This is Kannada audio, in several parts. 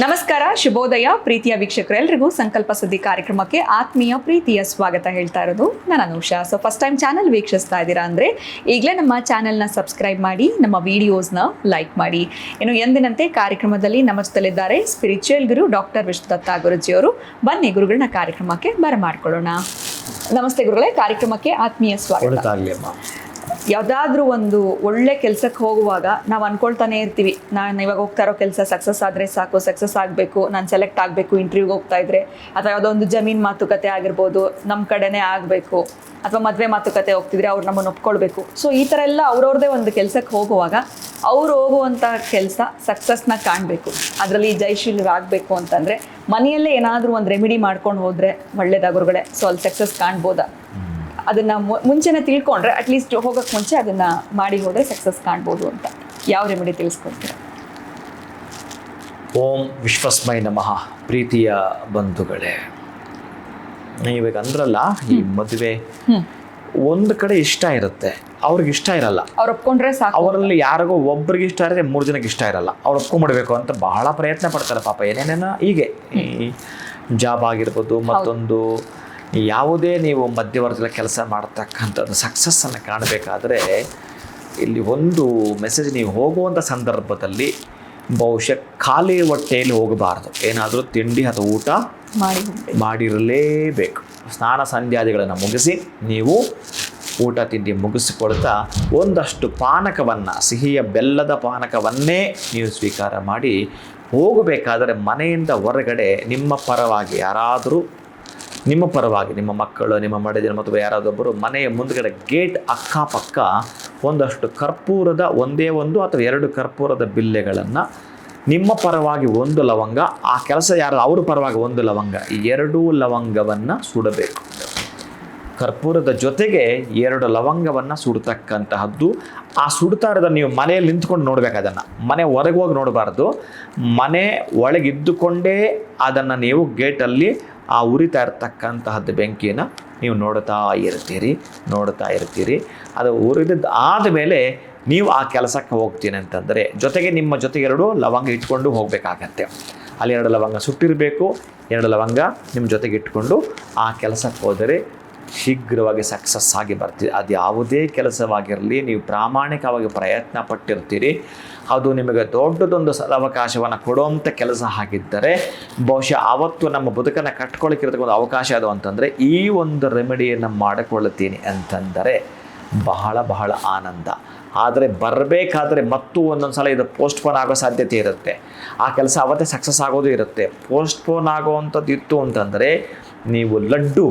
ನಮಸ್ಕಾರ, ಶುಭೋದಯ ಪ್ರೀತಿಯ ವೀಕ್ಷಕರೆಲ್ಲರಿಗೂ ಸಂಕಲ್ಪ ಸುದ್ದಿ ಕಾರ್ಯಕ್ರಮಕ್ಕೆ ಆತ್ಮೀಯ ಪ್ರೀತಿಯ ಸ್ವಾಗತ ಹೇಳ್ತಾ ಇರೋದು ನಾನು Anusha. So first time channel ವೀಕ್ಷಿಸ್ತಾ ಇದ್ದೀರಾ ಅಂದರೆ ಈಗಲೇ ನಮ್ಮ ಚಾನಲ್ನ ಸಬ್ಸ್ಕ್ರೈಬ್ ಮಾಡಿ, ನಮ್ಮ ವಿಡಿಯೋಸ್ನ ಲೈಕ್ ಮಾಡಿ. ಇನ್ನು ಎಂದಿನಂತೆ ಕಾರ್ಯಕ್ರಮದಲ್ಲಿ ನಮ್ಮ ಜೊತೆಲಿದ್ದಾರೆ ಸ್ಪಿರಿಚುವಲ್ ಗುರು ಡಾಕ್ಟರ್ ವಿಷ್ಣುದತ್ತ ಗುರುಜಿಯವರು. ಬನ್ನಿ ಗುರುಗಳನ್ನ ಕಾರ್ಯಕ್ರಮಕ್ಕೆ ಬರಮಾಡ್ಕೊಳ್ಳೋಣ. ನಮಸ್ತೆ ಗುರುಗಳೇ, ಕಾರ್ಯಕ್ರಮಕ್ಕೆ ಆತ್ಮೀಯ ಸ್ವಾಗತ. ಯಾವುದಾದ್ರೂ ಒಂದು ಒಳ್ಳೆ ಕೆಲಸಕ್ಕೆ ಹೋಗುವಾಗ ನಾವು ಅಂದ್ಕೊಳ್ತಾನೆ ಇರ್ತೀವಿ, ನಾನು ಇವಾಗ ಹೋಗ್ತಾ ಇರೋ ಕೆಲಸ ಸಕ್ಸಸ್ ಆದರೆ ಸಾಕು, ಸಕ್ಸಸ್ ಆಗಬೇಕು, ನಾನು ಸೆಲೆಕ್ಟ್ ಆಗಬೇಕು ಇಂಟರ್ವ್ಯೂಗೆ ಹೋಗ್ತಾ ಇದ್ರೆ, ಅಥವಾ ಯಾವುದೋ ಒಂದು ಜಮೀನು ಮಾತುಕತೆ ಆಗಿರ್ಬೋದು, ನಮ್ಮ ಕಡೆನೇ ಆಗಬೇಕು, ಅಥವಾ ಮದುವೆ ಮಾತುಕತೆ ಹೋಗ್ತಿದ್ರೆ ಅವ್ರು ನಮ್ಮನ್ನು ಒಪ್ಕೊಳ್ಬೇಕು. ಸೊ ಈ ಥರ ಎಲ್ಲ ಅವ್ರವ್ರದ್ದೇ ಒಂದು ಕೆಲಸಕ್ಕೆ ಹೋಗುವಾಗ ಅವ್ರು ಹೋಗುವಂಥ ಕೆಲಸ ಸಕ್ಸಸ್ನ ಕಾಣಬೇಕು, ಅದರಲ್ಲಿ ಜಯಶೀಲರಾಗಬೇಕು ಅಂತಂದರೆ ಮನೆಯಲ್ಲೇ ಏನಾದರೂ ಒಂದು ರೆಮಿಡಿ ಮಾಡ್ಕೊಂಡು ಹೋದರೆ ಒಳ್ಳೇದಾ ಗುರುಗಳೇ? ಸೊ ಅಲ್ಲಿ ಸಕ್ಸಸ್ ಕಾಣ್ಬೋದಾ? ಅದನ್ನು ಮುಂಚೆನೇ ತಿಳ್ಕೊಂಡ್ರೆ ಅಟ್ಲೀಸ್ಟ್ ಹೋಗೋಕ್ಕೆ ಮುಂಚೆ ಅದನ್ನು ಮಾಡಿ ಹೋದರೆ ಸಕ್ಸಸ್ ಕಾಣ್ಬೋದು ಅಂತ ಯಾವ ರೆಮಿಡಿ ತಿಳಿಸ್ಕೊಡ್ತೀರಾ? ಓಂ ವಿಶ್ವಸ್ಮೈ ನಮಃ. ಪ್ರೀತಿಯ ಬಂಧುಗಳೇ, ಇವಾಗ ಅಂದ್ರಲ್ಲ, ಈ ಮದುವೆ ಒಂದು ಕಡೆ ಇಷ್ಟ ಇರುತ್ತೆ, ಅವ್ರಿಗೆ ಇಷ್ಟ ಇರಲ್ಲ. ಅವ್ರು ಒಪ್ಕೊಂಡ್ರೆ ಸಾಕು. ಅವರಲ್ಲಿ ಯಾರಿಗೋ ಒಬ್ರಿಗೆ ಇಷ್ಟ ಇರುತ್ತೆ, 3 ಜನಕ್ಕೆ ಇಷ್ಟ ಇರಲ್ಲ. ಅವ್ರು ಒಪ್ಕೊಂಡ್ಬಿಡ್ಬೇಕು ಅಂತ ಬಹಳ ಪ್ರಯತ್ನ ಪಡ್ತಾರೆ ಪಾಪ. ಏನೇನೇನೋ ಹೀಗೆ ಈ ಜಾಬ್ ಆಗಿರ್ಬೋದು, ಮತ್ತೊಂದು ಯಾವುದೇ ನೀವು ಮಧ್ಯವರ್ಗದ ಕೆಲಸ ಮಾಡ್ತಕ್ಕಂಥದ್ದು ಸಕ್ಸಸ್ಸನ್ನು ಕಾಣಬೇಕಾದ್ರೆ ಇಲ್ಲಿ ಒಂದು ಮೆಸೇಜ್, ನೀವು ಹೋಗುವಂಥ ಸಂದರ್ಭದಲ್ಲಿ ಬಹುಶಃ ಖಾಲಿ ಹೊಟ್ಟೆಯಲ್ಲಿ ಹೋಗಬಾರ್ದು. ಏನಾದರೂ ತಿಂಡಿ ಅಥವಾ ಊಟ ಮಾಡಿರಲೇಬೇಕು. ಸ್ನಾನ ಸಂಧ್ಯಾದಿಗಳನ್ನು ಮುಗಿಸಿ ನೀವು ಊಟ ತಿಂಡಿ ಮುಗಿಸಿಕೊಳ್ತಾ ಒಂದಷ್ಟು ಪಾನಕವನ್ನು, ಸಿಹಿಯ ಬೆಲ್ಲದ ಪಾನಕವನ್ನೇ ನೀವು ಸ್ವೀಕಾರ ಮಾಡಿ ಹೋಗಬೇಕಾದರೆ ಮನೆಯಿಂದ ಹೊರಗಡೆ ನಿಮ್ಮ ಪರವಾಗಿ ಯಾರಾದರೂ, ನಿಮ್ಮ ಪರವಾಗಿ ನಿಮ್ಮ ಮಕ್ಕಳು, ನಿಮ್ಮ ಮಡದಿನ ಅಥವಾ ಯಾರಾದೊಬ್ಬರು ಮನೆಯ ಮುಂದ್ಗಡೆ ಗೇಟ್ ಅಕ್ಕಪಕ್ಕ ಒಂದಷ್ಟು ಕರ್ಪೂರದ, ಒಂದೇ ಒಂದು ಅಥವಾ 2 ಕರ್ಪೂರದ ಬಿಲ್ಲೆಗಳನ್ನು, ನಿಮ್ಮ ಪರವಾಗಿ 1 ಲವಂಗ, ಆ ಕೆಲಸ ಯಾರು ಅವ್ರ ಪರವಾಗಿ 1 ಲವಂಗ, 2 ಲವಂಗವನ್ನು ಸುಡಬೇಕು. ಕರ್ಪೂರದ ಜೊತೆಗೆ 2 ಲವಂಗವನ್ನು ಸುಡ್ತಕ್ಕಂತಹದ್ದು. ಆ ಸುಡ್ತಾ ಇರೋದನ್ನು ನೀವು ಮನೆಯಲ್ಲಿ ನಿಂತ್ಕೊಂಡು ನೋಡ್ಬೇಕು. ಅದನ್ನು ಮನೆ ಹೊರಗೆ ಹೋಗಿ ನೋಡಬಾರ್ದು, ಮನೆ ಒಳಗಿದ್ದುಕೊಂಡೇ ಅದನ್ನು ನೀವು ಗೇಟಲ್ಲಿ ಆ ಉರಿತಾ ಇರ್ತಕ್ಕಂತಹದ್ದು ಬೆಂಕಿಯನ್ನು ನೀವು ನೋಡ್ತಾ ಇರ್ತೀರಿ. ಅದು ಉರಿದಿದ್ದು ಆದಮೇಲೆ ನೀವು ಆ ಕೆಲಸಕ್ಕೆ ಹೋಗ್ತೀನಿ ಅಂತಂದರೆ ಜೊತೆಗೆ ನಿಮ್ಮ ಜೊತೆಗೆ 2 ಲವಂಗ ಇಟ್ಕೊಂಡು ಹೋಗಬೇಕಾಗತ್ತೆ. ಅಲ್ಲಿ 2 ಲವಂಗ ಸುಟ್ಟಿರಬೇಕು, 2 ಲವಂಗ ನಿಮ್ಮ ಜೊತೆಗೆ ಇಟ್ಕೊಂಡು ಆ ಕೆಲಸಕ್ಕೆ ಹೋದರೆ ಶೀಘ್ರವಾಗಿ ಸಕ್ಸಸ್ ಆಗಿ ಬರ್ತೀರಿ. ಅದು ಯಾವುದೇ ಕೆಲಸವಾಗಿರಲಿ, ನೀವು ಪ್ರಾಮಾಣಿಕವಾಗಿ ಪ್ರಯತ್ನ ಪಟ್ಟಿರ್ತೀರಿ, ಅದು ನಿಮಗೆ ದೊಡ್ಡದೊಂದು ಸದವಕಾಶವನ್ನು ಕೊಡುವಂಥ ಕೆಲಸ ಆಗಿದ್ದರೆ ಬಹುಶಃ ಆವತ್ತು ನಮ್ಮ ಬದುಕನ್ನು ಕಟ್ಕೊಳ್ಳಿಕ್ಕಿರತಕ್ಕ ಒಂದು ಅವಕಾಶ ಅದು ಅಂತಂದರೆ ಈ ಒಂದು ರೆಮಿಡಿಯನ್ನು ಮಾಡಿಕೊಳ್ಳುತ್ತೀನಿ ಅಂತಂದರೆ ಬಹಳ ಆನಂದ. ಆದರೆ ಬರಬೇಕಾದ್ರೆ ಮತ್ತು ಒಂದೊಂದು ಸಲ ಇದು ಪೋಸ್ಟ್ಪೋನ್ ಆಗೋ ಸಾಧ್ಯತೆ ಇರುತ್ತೆ. ಆ ಕೆಲಸ ಅವತ್ತೇ ಸಕ್ಸಸ್ ಆಗೋದು ಇರುತ್ತೆ. ಪೋಸ್ಟ್ಪೋನ್ ಆಗೋವಂಥದ್ದು ಇತ್ತು ಅಂತಂದರೆ ನೀವು ಲಡ್ಡು,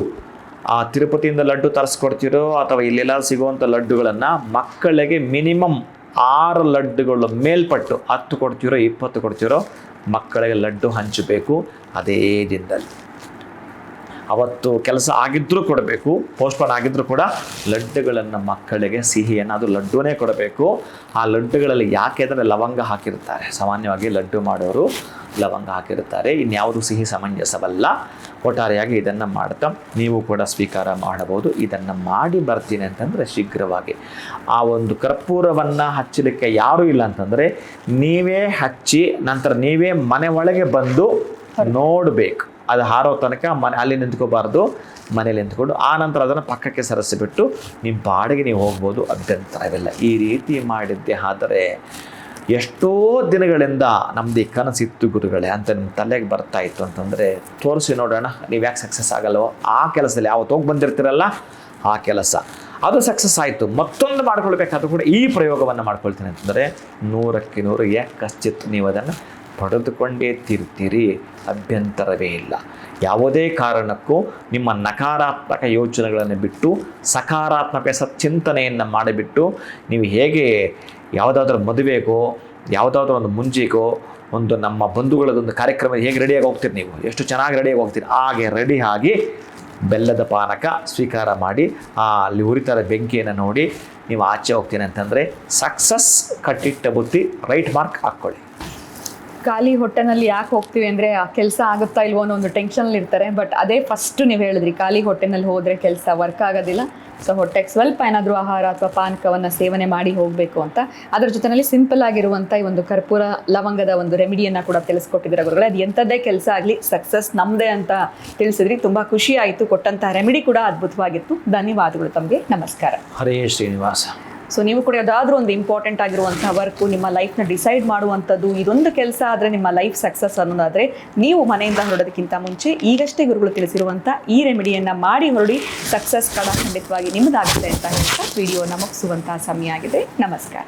ಆ ತಿರುಪತಿಯಿಂದ ಲಡ್ಡು ತರಿಸ್ಕೊಡ್ತಿರೋ ಅಥವಾ ಇಲ್ಲೆಲ್ಲ ಸಿಗುವಂಥ ಲಡ್ಡುಗಳನ್ನು ಮಕ್ಕಳಿಗೆ ಮಿನಿಮಮ್ 6 ಲಡ್ಡುಗಳು ಮೇಲ್ಪಟ್ಟು 10 ಕೊಡ್ತಿರೋ 20 ಕೊಡ್ತಿರೋ ಮಕ್ಕಳಿಗೆ ಲಡ್ಡು ಹಂಚಬೇಕು. ಅದೇ ದಿನದಲ್ಲಿ ಅವತ್ತು ಕೆಲಸ ಆಗಿದ್ದರೂ ಕೊಡಬೇಕು, ಪೋಸ್ಟ್ಪೋನ್ ಆಗಿದ್ದರೂ ಕೂಡ ಲಡ್ಡುಗಳನ್ನು ಮಕ್ಕಳಿಗೆ ಸಿಹಿಯನ್ನು, ಅದು ಲಡ್ಡುನೇ ಕೊಡಬೇಕು. ಆ ಲಡ್ಡುಗಳಲ್ಲಿ ಯಾಕೆ ಅಂದರೆ ಲವಂಗ ಹಾಕಿರ್ತಾರೆ. ಸಾಮಾನ್ಯವಾಗಿ ಲಡ್ಡು ಮಾಡೋರು ಲವಂಗ ಹಾಕಿರ್ತಾರೆ. ಇನ್ಯಾವುದು ಸಿಹಿ ಸಮಂಜಸವಲ್ಲ. ಒಟ್ಟಾರೆಯಾಗಿ ಇದನ್ನು ಮಾಡ್ತಾ ನೀವು ಕೂಡ ಸ್ವೀಕಾರ ಮಾಡಬಹುದು. ಇದನ್ನು ಮಾಡಿ ಬರ್ತೀನಿ ಅಂತಂದರೆ ಶೀಘ್ರವಾಗಿ ಆ ಒಂದು ಕರ್ಪೂರವನ್ನು ಹಚ್ಚಲಿಕ್ಕೆ ಯಾರೂ ಇಲ್ಲ ಅಂತಂದರೆ ನೀವೇ ಹಚ್ಚಿ ನಂತರ ನೀವೇ ಮನೆ ಒಳಗೆ ಬಂದು ನೋಡಬೇಕು. ಅದು ಹಾರೋ ತನಕ ಅಲ್ಲಿ ನಿಂತ್ಕೋಬಾರ್ದು, ಮನೇಲಿ ನಿಂತ್ಕೊಂಡು ಆ ನಂತರ ಅದನ್ನು ಪಕ್ಕಕ್ಕೆ ಸರಿಸಿಬಿಟ್ಟು ನಿಮ್ಮ ಪಾಡಿಗೆ ನೀವು ಹೋಗ್ಬೋದು, ಅಭ್ಯಂತರವಿಲ್ಲ. ಈ ರೀತಿ ಮಾಡಿದ್ದೆ ಆದರೆ ಎಷ್ಟೋ ದಿನಗಳಿಂದ ನಮ್ಮದು ಈ ಕನಸಿತ್ತು ಗುರುಗಳೇ ಅಂತ ನಿಮ್ಮ ತಲೆಗೆ ಬರ್ತಾ ಇತ್ತು ಅಂತಂದರೆ ತೋರಿಸಿ ನೋಡೋಣ, ನೀವು ಯಾಕೆ ಸಕ್ಸಸ್ ಆಗಲ್ವೋ. ಆ ಕೆಲಸದಲ್ಲಿ ಯಾವತ್ತು ಹೋಗಿ ಬಂದಿರ್ತೀರಲ್ಲ ಆ ಕೆಲಸ ಅದು ಸಕ್ಸಸ್ ಆಯಿತು. ಮತ್ತೊಂದು ಮಾಡ್ಕೊಳ್ಬೇಕಾದ್ರೂ ಕೂಡ ಈ ಪ್ರಯೋಗವನ್ನು ಮಾಡ್ಕೊಳ್ತೀನಿ ಅಂತಂದರೆ 100ಕ್ಕೆ 100 ಯಾಕಶ್ಚಿತ್ ನೀವು ಅದನ್ನು ಪಡೆದುಕೊಂಡೇ ತಿರ್ತೀರಿ, ಅಭ್ಯಂತರವೇ ಇಲ್ಲ. ಯಾವುದೇ ಕಾರಣಕ್ಕೂ ನಿಮ್ಮ ನಕಾರಾತ್ಮಕ ಯೋಚನೆಗಳನ್ನು ಬಿಟ್ಟು ಸಕಾರಾತ್ಮಕ ಸಚ್ಚಿಂತನೆಯನ್ನು ಮಾಡಿಬಿಟ್ಟು ನೀವು ಹೇಗೆ ಯಾವುದಾದ್ರೂ ಮದುವೆಗೋ ಯಾವುದಾದ್ರೂ ಒಂದು ಮುಂಜಿಗೋ ಒಂದು ನಮ್ಮ ಬಂಧುಗಳದೊಂದು ಕಾರ್ಯಕ್ರಮ ಹೇಗೆ ರೆಡಿಯಾಗಿ ಹೋಗ್ತೀರಿ, ನೀವು ಎಷ್ಟು ಚೆನ್ನಾಗಿ ರೆಡಿಯಾಗಿ ಹೋಗ್ತೀರಿ, ಹಾಗೆ ರೆಡಿ ಆಗಿ ಬೆಲ್ಲದ ಪಾನಕ ಸ್ವೀಕಾರ ಮಾಡಿ ಅಲ್ಲಿ ಉರಿತಾರೆ ಬೆಂಕಿಯನ್ನು ನೋಡಿ ನೀವು ಆಚೆ ಹೋಗ್ತೀನಿ ಅಂತಂದರೆ ಸಕ್ಸಸ್ ಕಟ್ಟಿಟ್ಟ ಬುತ್ತಿ, ರೈಟ್ ಮಾರ್ಕ್ ಹಾಕ್ಕೊಳ್ಳಿ. ಖಾಲಿ ಹೊಟ್ಟೆನಲ್ಲಿ ಯಾಕೆ ಹೋಗ್ತೀವಿ ಅಂದರೆ ಆ ಕೆಲಸ ಆಗುತ್ತಾ ಇಲ್ವೋ ಅನ್ನೋ ಒಂದು ಟೆನ್ಷನಲ್ಲಿ ಇರ್ತಾರೆ. ಬಟ್ ಅದೇ ಫಸ್ಟ್ ನೀವು ಹೇಳಿದ್ರಿ, ಖಾಲಿ ಹೊಟ್ಟೆನಲ್ಲಿ ಹೋದರೆ ಕೆಲಸ ವರ್ಕ್ ಆಗೋದಿಲ್ಲ. ಸೊ ಹೊಟ್ಟೆಗೆ ಸ್ವಲ್ಪ ಏನಾದರೂ ಆಹಾರ ಅಥವಾ ಪಾನಕವನ್ನು ಸೇವನೆ ಮಾಡಿ ಹೋಗಬೇಕು ಅಂತ. ಅದರ ಜೊತೆಯಲ್ಲಿ ಸಿಂಪಲ್ ಆಗಿರುವಂಥ ಈ ಒಂದು ಕರ್ಪೂರ ಲವಂಗದ ಒಂದು ರೆಮಿಡಿಯನ್ನು ಕೂಡ ತಿಳಿಸ್ಕೊಟ್ಟಿದ್ದೀರ ಗುರುಗಳೇ. ಅದು ಎಂಥದ್ದೇ ಕೆಲಸ ಆಗಲಿ ಸಕ್ಸಸ್ ನಮ್ಮದೇ ಅಂತ ತಿಳಿಸಿದ್ರಿ. ತುಂಬ ಖುಷಿ ಆಯಿತು. ಕೊಟ್ಟಂಥ ರೆಮಿಡಿ ಕೂಡ ಅದ್ಭುತವಾಗಿತ್ತು. ಧನ್ಯವಾದಗಳು ತಮಗೆ. ನಮಸ್ಕಾರ. ಹರೇ ಶ್ರೀನಿವಾಸ. ಸೊ ನೀವು ಕೂಡ ಯಾವುದಾದ್ರೂ ಒಂದು ಇಂಪಾರ್ಟೆಂಟ್ ಆಗಿರುವಂಥ ವರ್ಕು, ನಿಮ್ಮ ಲೈಫ್ನ ಡಿಸೈಡ್ ಮಾಡುವಂಥದ್ದು, ಇದೊಂದು ಕೆಲಸ ಆದರೆ ನಿಮ್ಮ ಲೈಫ್ ಸಕ್ಸಸ್ ಅನ್ನೋದಾದರೆ ನೀವು ಮನೆಯಿಂದ ಹೊರಡೋದಕ್ಕಿಂತ ಮುಂಚೆ ಈಗಷ್ಟೇ ಗುರುಗಳು ತಿಳಿಸಿರುವಂಥ ಈ ರೆಮಿಡಿಯನ್ನು ಮಾಡಿ ಹೊರಡಿ. ಸಕ್ಸಸ್ ಖಂಡಿತವಾಗಿ ನಿಮ್ಮದಾಗುತ್ತೆ ಅಂತ ಹೇಳ್ತಾ ವಿಡಿಯೋನ ಮುಗಿಸುವಂಥ ಸಮಯ ಆಗಿದೆ. ನಮಸ್ಕಾರ.